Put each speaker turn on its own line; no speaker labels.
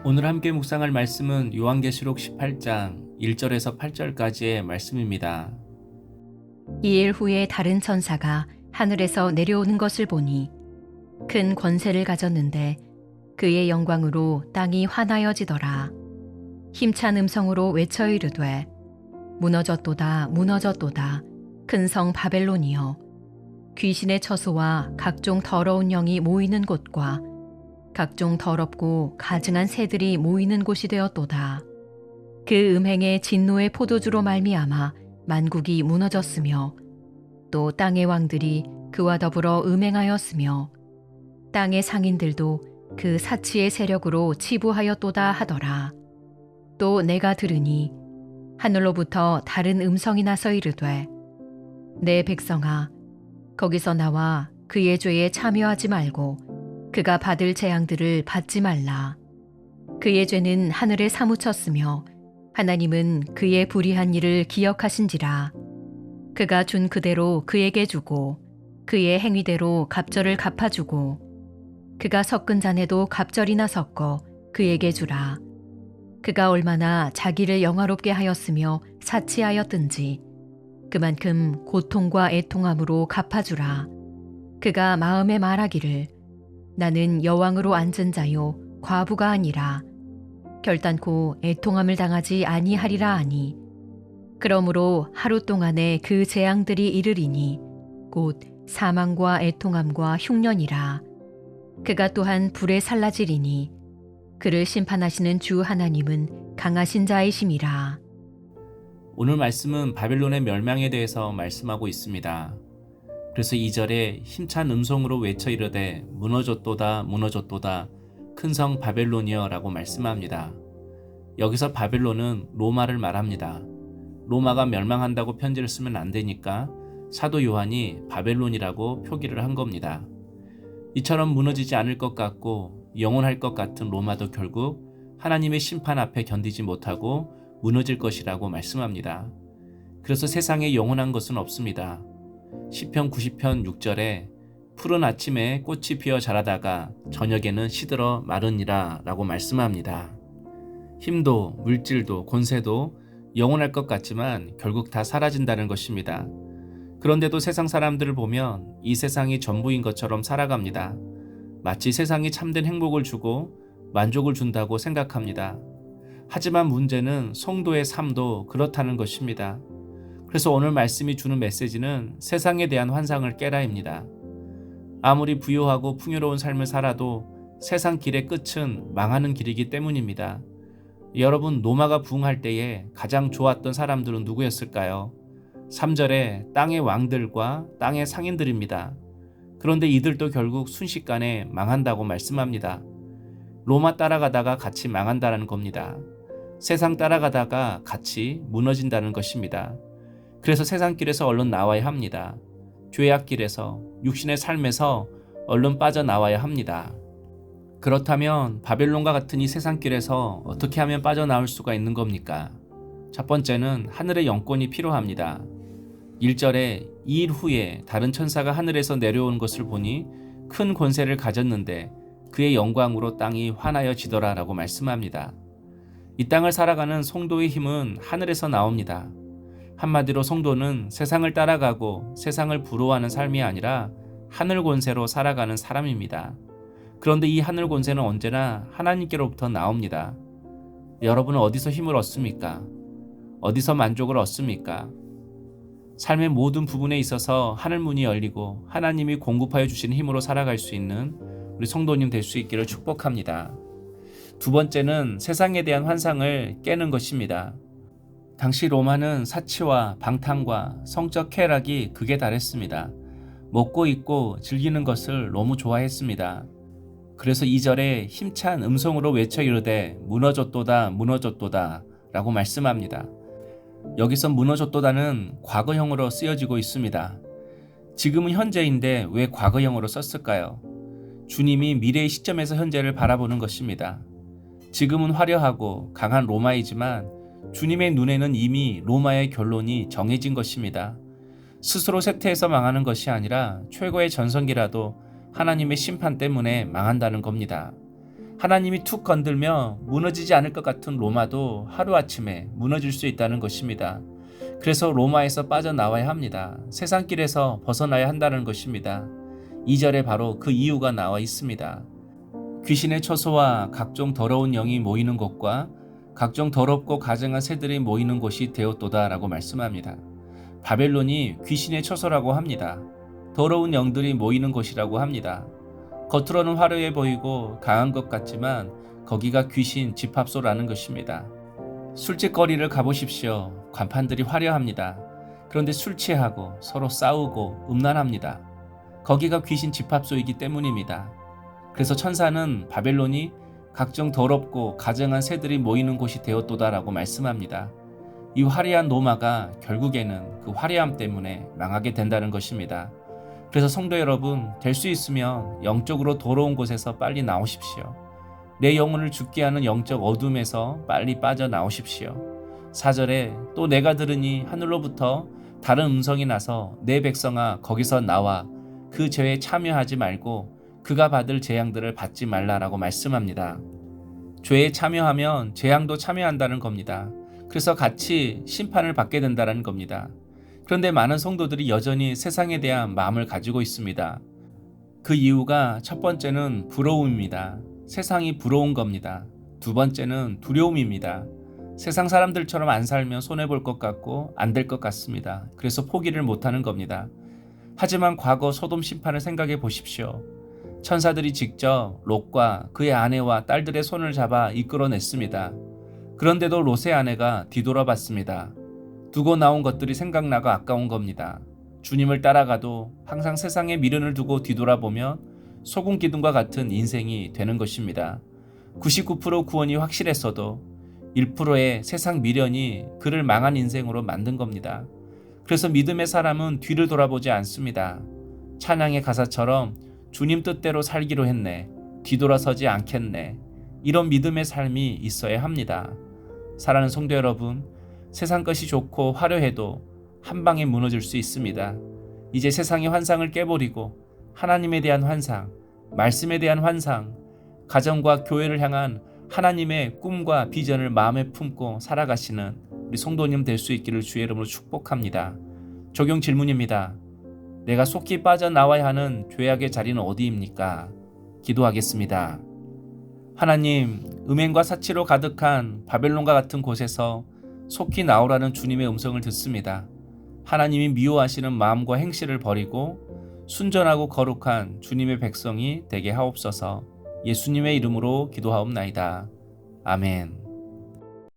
오늘 함께 묵상할 말씀은 요한계시록 18장 1절에서 8절까지의 말씀입니다.
이일 후에 다른 천사가 하늘에서 내려오는 것을 보니 큰 권세를 가졌는데 그의 영광으로 땅이 환하여지더라. 힘찬 음성으로 외쳐 이르되 무너졌도다 무너졌도다 큰 성 바벨론이여, 귀신의 처소와 각종 더러운 영이 모이는 곳과 각종 더럽고 가증한 새들이 모이는 곳이 되었도다. 그 음행의 진노의 포도주로 말미암아 만국이 무너졌으며 또 땅의 왕들이 그와 더불어 음행하였으며 땅의 상인들도 그 사치의 세력으로 치부하였도다 하더라. 또 내가 들으니 하늘로부터 다른 음성이 나서 이르되 내 백성아, 거기서 나와 그의 죄에 참여하지 말고 그가 받을 재앙들을 받지 말라. 그의 죄는 하늘에 사무쳤으며 하나님은 그의 불의한 일을 기억하신지라. 그가 준 그대로 그에게 주고 그의 행위대로 갑절을 갚아주고 그가 섞은 잔에도 갑절이나 섞어 그에게 주라. 그가 얼마나 자기를 영화롭게 하였으며 사치하였든지 그만큼 고통과 애통함으로 갚아주라. 그가 마음에 말하기를 나는 여왕으로 앉은 자요 과부가 아니라 결단코 애통함을 당하지 아니하리라 하니, 그러므로 하루 동안에 그 재앙들이 이르리니 곧 사망과 애통함과 흉년이라. 그가 또한 불에 살라지리니 그를 심판하시는 주 하나님은 강하신 자이심이라.
오늘 말씀은 바벨론의 멸망에 대해서 말씀하고 있습니다. 그래서 2절에 힘찬 음성으로 외쳐 이르되 무너졌도다 무너졌도다 큰 성 바벨론이여 라고 말씀합니다. 여기서 바벨론은 로마를 말합니다. 로마가 멸망한다고 편지를 쓰면 안 되니까 사도 요한이 바벨론이라고 표기를 한 겁니다. 이처럼 무너지지 않을 것 같고 영원할 것 같은 로마도 결국 하나님의 심판 앞에 견디지 못하고 무너질 것이라고 말씀합니다. 그래서 세상에 영원한 것은 없습니다. 시편 90편 6절에 푸른 아침에 꽃이 피어 자라다가 저녁에는 시들어 마르니라 라고 말씀합니다. 힘도 물질도 권세도 영원할 것 같지만 결국 다 사라진다는 것입니다. 그런데도 세상 사람들을 보면 이 세상이 전부인 것처럼 살아갑니다. 마치 세상이 참된 행복을 주고 만족을 준다고 생각합니다. 하지만 문제는 성도의 삶도 그렇다는 것입니다. 그래서 오늘 말씀이 주는 메시지는 세상에 대한 환상을 깨라입니다. 아무리 부유하고 풍요로운 삶을 살아도 세상 길의 끝은 망하는 길이기 때문입니다. 여러분, 로마가 부흥할 때에 가장 좋았던 사람들은 누구였을까요? 3절에 땅의 왕들과 땅의 상인들입니다. 그런데 이들도 결국 순식간에 망한다고 말씀합니다. 로마 따라가다가 같이 망한다는 겁니다. 세상 따라가다가 같이 무너진다는 것입니다. 그래서 세상 길에서 얼른 나와야 합니다. 죄악 길에서, 육신의 삶에서 얼른 빠져나와야 합니다. 그렇다면 바벨론과 같은 이 세상 길에서 어떻게 하면 빠져나올 수가 있는 겁니까? 첫 번째는 하늘의 영권이 필요합니다. 1절에 2일 후에 다른 천사가 하늘에서 내려온 것을 보니 큰 권세를 가졌는데 그의 영광으로 땅이 환하여지더라 라고 말씀합니다. 이 땅을 살아가는 성도의 힘은 하늘에서 나옵니다. 한마디로 성도는 세상을 따라가고 세상을 부러워하는 삶이 아니라 하늘 권세로 살아가는 사람입니다. 그런데 이 하늘 권세는 언제나 하나님께로부터 나옵니다. 여러분은 어디서 힘을 얻습니까? 어디서 만족을 얻습니까? 삶의 모든 부분에 있어서 하늘 문이 열리고 하나님이 공급하여 주시는 힘으로 살아갈 수 있는 우리 성도님 될 수 있기를 축복합니다. 두 번째는 세상에 대한 환상을 깨는 것입니다. 당시 로마는 사치와 방탕과 성적 쾌락이 극에 달했습니다. 먹고 입고 즐기는 것을 너무 좋아했습니다. 그래서 2절에 힘찬 음성으로 외쳐 이르되 무너졌도다 무너졌도다 라고 말씀합니다. 여기서 무너졌도다는 과거형으로 쓰여지고 있습니다. 지금은 현재인데 왜 과거형으로 썼을까요? 주님이 미래의 시점에서 현재를 바라보는 것입니다. 지금은 화려하고 강한 로마이지만 주님의 눈에는 이미 로마의 결론이 정해진 것입니다. 스스로 쇠퇴해서 망하는 것이 아니라 최고의 전성기라도 하나님의 심판 때문에 망한다는 겁니다. 하나님이 툭 건들며 무너지지 않을 것 같은 로마도 하루아침에 무너질 수 있다는 것입니다. 그래서 로마에서 빠져나와야 합니다. 세상길에서 벗어나야 한다는 것입니다. 2절에 바로 그 이유가 나와 있습니다. 귀신의 처소와 각종 더러운 영이 모이는 곳과 각종 더럽고 가증한 새들이 모이는 곳이 되었도다 라고 말씀합니다. 바벨론이 귀신의 처소라고 합니다. 더러운 영들이 모이는 곳이라고 합니다. 겉으로는 화려해 보이고 강한 것 같지만 거기가 귀신 집합소라는 것입니다. 술집거리를 가보십시오. 간판들이 화려합니다. 그런데 술 취하고 서로 싸우고 음란합니다. 거기가 귀신 집합소이기 때문입니다. 그래서 천사는 바벨론이 각종 더럽고 가증한 새들이 모이는 곳이 되었도다라고 말씀합니다. 이 화려한 로마가 결국에는 그 화려함 때문에 망하게 된다는 것입니다. 그래서 성도 여러분, 될 수 있으면 영적으로 더러운 곳에서 빨리 나오십시오. 내 영혼을 죽게 하는 영적 어둠에서 빨리 빠져나오십시오. 4절에 또 내가 들으니 하늘로부터 다른 음성이 나서 내 백성아 거기서 나와 그 죄에 참여하지 말고 그가 받을 재앙들을 받지 말라라고 말씀합니다. 죄에 참여하면 재앙도 참여한다는 겁니다. 그래서 같이 심판을 받게 된다는 겁니다. 그런데 많은 성도들이 여전히 세상에 대한 마음을 가지고 있습니다. 그 이유가 첫 번째는 부러움입니다. 세상이 부러운 겁니다. 두 번째는 두려움입니다. 세상 사람들처럼 안 살면 손해볼 것 같고 안 될 것 같습니다. 그래서 포기를 못하는 겁니다. 하지만 과거 소돔 심판을 생각해 보십시오. 천사들이 직접 롯과 그의 아내와 딸들의 손을 잡아 이끌어냈습니다. 그런데도 롯의 아내가 뒤돌아봤습니다. 두고 나온 것들이 생각나고 아까운 겁니다. 주님을 따라가도 항상 세상의 미련을 두고 뒤돌아보면 소금 기둥과 같은 인생이 되는 것입니다. 99% 구원이 확실했어도 1%의 세상 미련이 그를 망한 인생으로 만든 겁니다. 그래서 믿음의 사람은 뒤를 돌아보지 않습니다. 찬양의 가사처럼 주님 뜻대로 살기로 했네. 뒤돌아서지 않겠네. 이런 믿음의 삶이 있어야 합니다. 사랑하는 성도 여러분, 세상 것이 좋고 화려해도 한 방에 무너질 수 있습니다. 이제 세상의 환상을 깨버리고 하나님에 대한 환상, 말씀에 대한 환상, 가정과 교회를 향한 하나님의 꿈과 비전을 마음에 품고 살아가시는 우리 성도님 될 수 있기를 주의 이름으로 축복합니다. 적용 질문입니다. 내가 속히 빠져나와야 하는 죄악의 자리는 어디입니까? 기도하겠습니다. 하나님, 음행과 사치로 가득한 바벨론과 같은 곳에서 속히 나오라는 주님의 음성을 듣습니다. 하나님이 미워하시는 마음과 행실을 버리고 순전하고 거룩한 주님의 백성이 되게 하옵소서. 예수님의 이름으로 기도하옵나이다. 아멘.